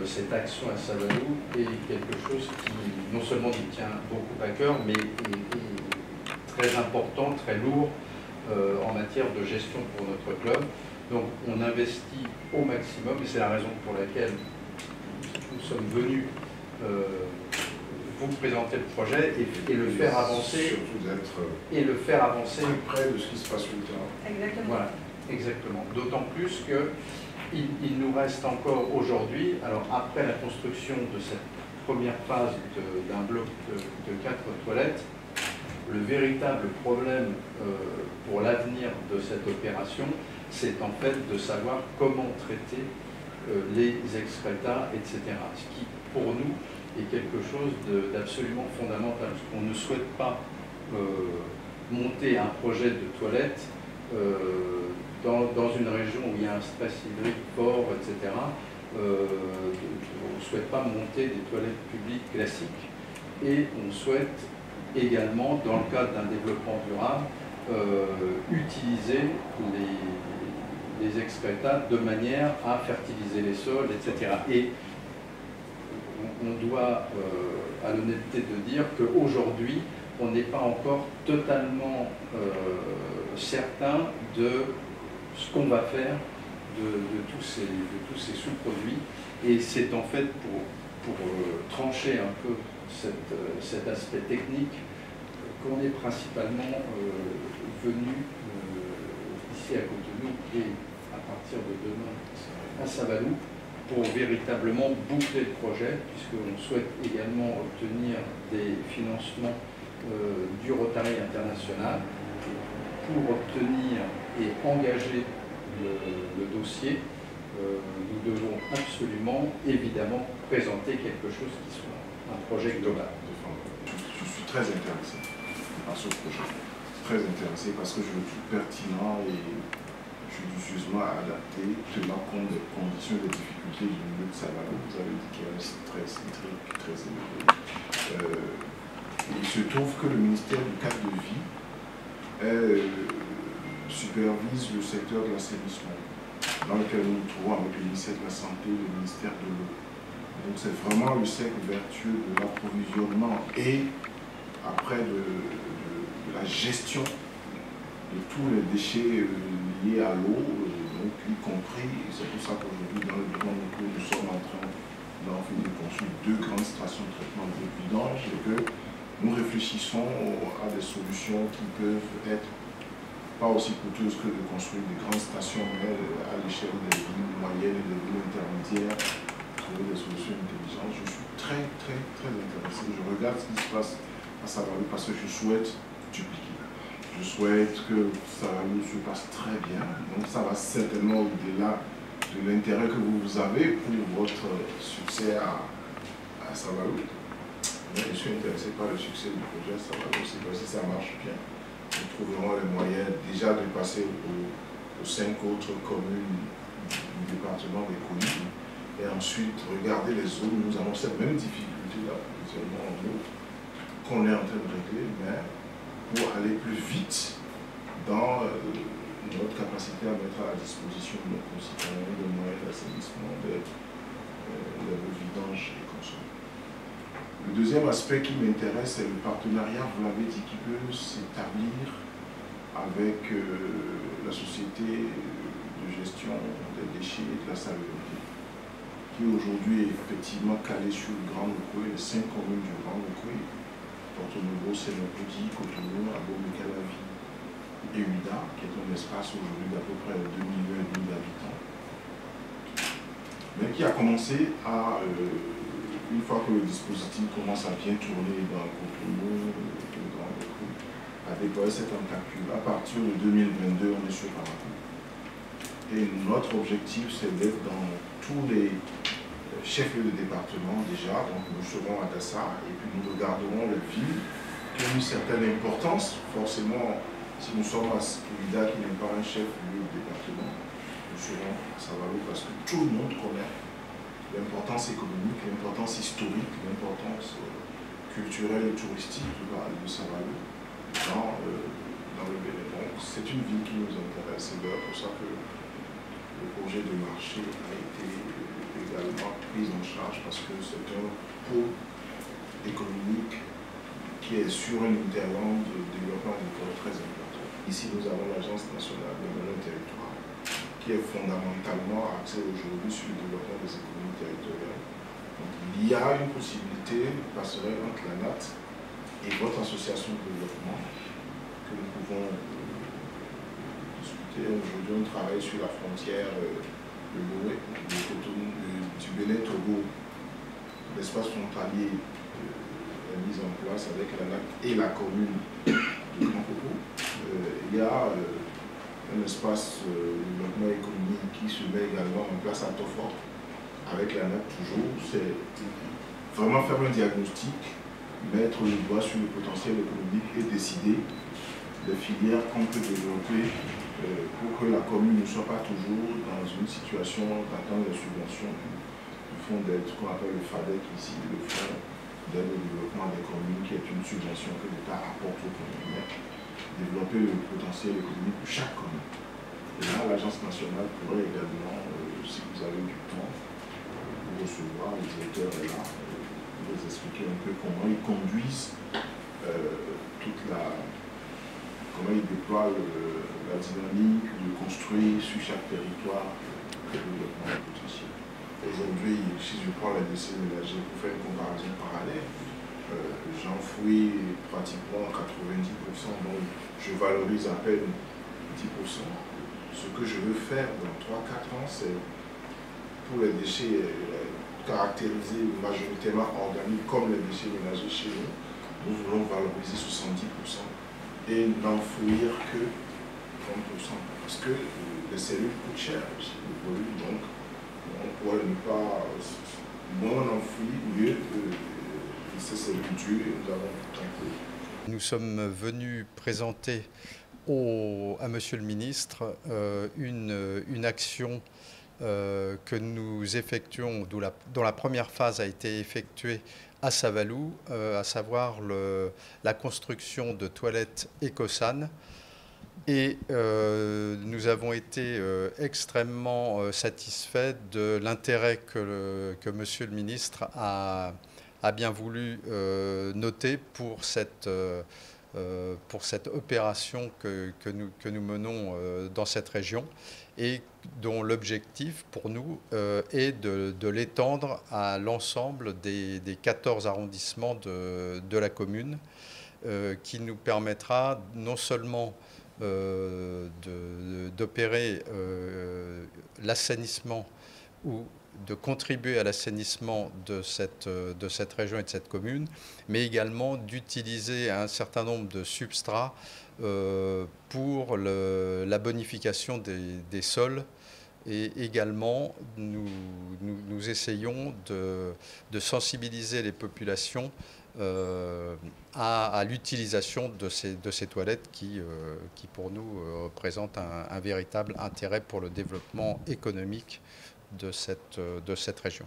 cette action à Savalou est quelque chose qui non seulement nous tient beaucoup à cœur, mais est très important, très lourd en matière de gestion pour notre club. Donc on investit au maximum, et c'est la raison pour laquelle nous sommes venus vous présenter le projet et le faire avancer. Surtout d'être près de ce qui se passe sur le terrain. Exactement. Voilà, exactement. D'autant plus qu'il nous reste encore aujourd'hui, alors après la construction de cette première phase d'un bloc de 4 toilettes, le véritable problème pour l'avenir de cette opération, c'est en fait de savoir comment traiter les excrétas, etc. Ce qui, pour nous, est quelque chose d'absolument fondamental. Parce qu'on ne souhaite pas monter un projet de toilette dans une région où il y a un stress hydrique fort, etc. On ne souhaite pas monter des toilettes publiques classiques. Et on souhaite également, dans le cadre d'un développement durable, utiliser les excrétas de manière à fertiliser les sols, etc. Et on doit, à l'honnêteté de dire qu'aujourd'hui, on n'est pas encore totalement certain de ce qu'on va faire de tous ces sous-produits. Et c'est en fait pour trancher un peu cet aspect technique qu'on est principalement venu ici à Cotonou et à partir de demain à Savalou pour véritablement boucler le projet, puisqu'on souhaite également obtenir des financements du Rotary International pour obtenir et engager le dossier. Nous devons absolument, évidemment, présenter quelque chose qui soit un projet global. Je suis très intéressé par ce projet, très intéressé parce que je le trouve pertinent et judicieusement adapté, tenant compte des conditions et des difficultés du milieu de Savalou. Vous avez dit qu'il y a un stress hydrique très élevé. Il se trouve que le ministère du cadre de vie supervise le secteur de l'assainissement, dans lequel nous nous trouvons avec le ministère de la Santé et le ministère de l'eau. Donc c'est vraiment le cercle vertueux de l'approvisionnement et après de la gestion de tous les déchets liés à l'eau, donc y compris, c'est pour ça qu'aujourd'hui dans le domaine de l'eau, nous sommes en train d'en finir de construire 2 grandes stations de traitement de vidange et que nous réfléchissons à des solutions qui peuvent être pas aussi coûteuses que de construire des grandes stations, mais à l'échelle des villes moyennes et des villes intermédiaires, trouver des solutions intelligentes. Je suis très intéressé. Je regarde ce qui se passe à Savalou parce que je souhaite dupliquer. Je souhaite que Savalou se passe très bien. Donc ça va certainement au-delà de l'intérêt que vous avez pour votre succès à Savalou. Mais je suis intéressé par le succès du projet Savalou. C'est que si ça marche bien, nous trouverons les moyens déjà de passer aux 5 autres communes du département des Collines. Et ensuite, regarder les zones où nous avons cette même difficulté d'approvisionnement en eau qu'on est en train de régler, mais pour aller plus vite dans notre capacité à mettre à la disposition de nos concitoyens des moyens d'assainissement, de vidange et consommation. Le deuxième aspect qui m'intéresse, c'est le partenariat, vous l'avez dit, qui peut s'établir avec la société de gestion des déchets et de la salubrité, qui aujourd'hui est effectivement calée sur le Grand Locoué, les 5 communes du Grand Locoué, Porto Novo, Sénépoudi, Cotonou, Abomey-Calavi et Ouida, qui est un espace aujourd'hui d'à peu près 2,5 millions d'habitants, mais qui a commencé à, une fois que le dispositif commence à bien tourner dans Cotonou, le Grand Locoué, à déployer cette tentacule. À partir de 2022, on est sur Parakou. Et notre objectif, c'est d'être dans tous les chefs-lieux de département déjà, donc nous serons à Dassa et puis nous regarderons les villes qui ont une certaine importance. Forcément, si nous sommes à Ouida qui n'est pas un chef-lieu de département, nous serons à Savalou parce que tout le monde connaît l'importance économique, l'importance historique, l'importance culturelle et touristique de Savalou dans le Bénin. Donc c'est une ville qui nous intéresse, c'est d'ailleurs pour ça que le projet de marché a été également pris en charge parce que c'est un pôle économique qui est sur un hinterland de développement agricole très important. Ici, nous avons l'Agence nationale de développement territoire qui est fondamentalement axée aujourd'hui sur le développement des économies territoriales. Donc, il y a une possibilité de passerelle entre la NAT et votre association de développement que nous pouvons discuter. Aujourd'hui, on travaille sur la frontière de Lomé, du Bénin-Togo, l'espace frontalier est mis en place avec la NAT et la commune de Grand-Coco. Il y a un espace de développement économique qui se met également en place à Tofort avec la NAT toujours. C'est vraiment faire un diagnostic, mettre le doigt sur le potentiel économique et décider des filières qu'on peut développer pour que la commune ne soit pas toujours dans une situation d'attendre les subventions du fonds d'aide, ce qu'on appelle le FADEC ici, le fonds d'aide au développement des communes, qui est une subvention que l'État apporte aux communes. Développer le potentiel économique de chaque commune. Et là, l'Agence nationale pourrait également, si vous avez du temps, vous recevoir, le directeur est là, vous expliquer un peu comment ils conduisent comment ils déploient la dynamique de construire sur chaque territoire le développement potentiel. Aujourd'hui, si je prends les déchets ménagers pour faire une comparaison parallèle, j'enfouis pratiquement 90%, donc je valorise à peine 10%. Ce que je veux faire dans 3-4 ans, c'est pour les déchets caractérisés majoritairement organiques comme les déchets ménagers chez nous, nous voulons valoriser 70% et n'enfouir que 30%. Parce que les cellules coûtent cher aussi, le volume, donc on pourrait ne pas, moins on enfouit, mieux ces cellules tuent et nous avons tout un peu. Nous sommes venus présenter à Monsieur le Ministre une action que nous effectuons, dont la première phase a été effectuée à Savalou, à savoir la construction de toilettes Ecosan. Et nous avons été extrêmement satisfaits de l'intérêt que Monsieur le Ministre a bien voulu noter pour cette opération que nous menons dans cette région et dont l'objectif pour nous est de l'étendre à l'ensemble des 14 arrondissements de la commune, qui nous permettra non seulement d'opérer l'assainissement ou de contribuer à l'assainissement de cette région et de cette commune, mais également d'utiliser un certain nombre de substrats pour la bonification des sols. Et également, nous essayons de sensibiliser les populations à l'utilisation de ces toilettes qui pour nous représentent un véritable intérêt pour le développement économique de cette région.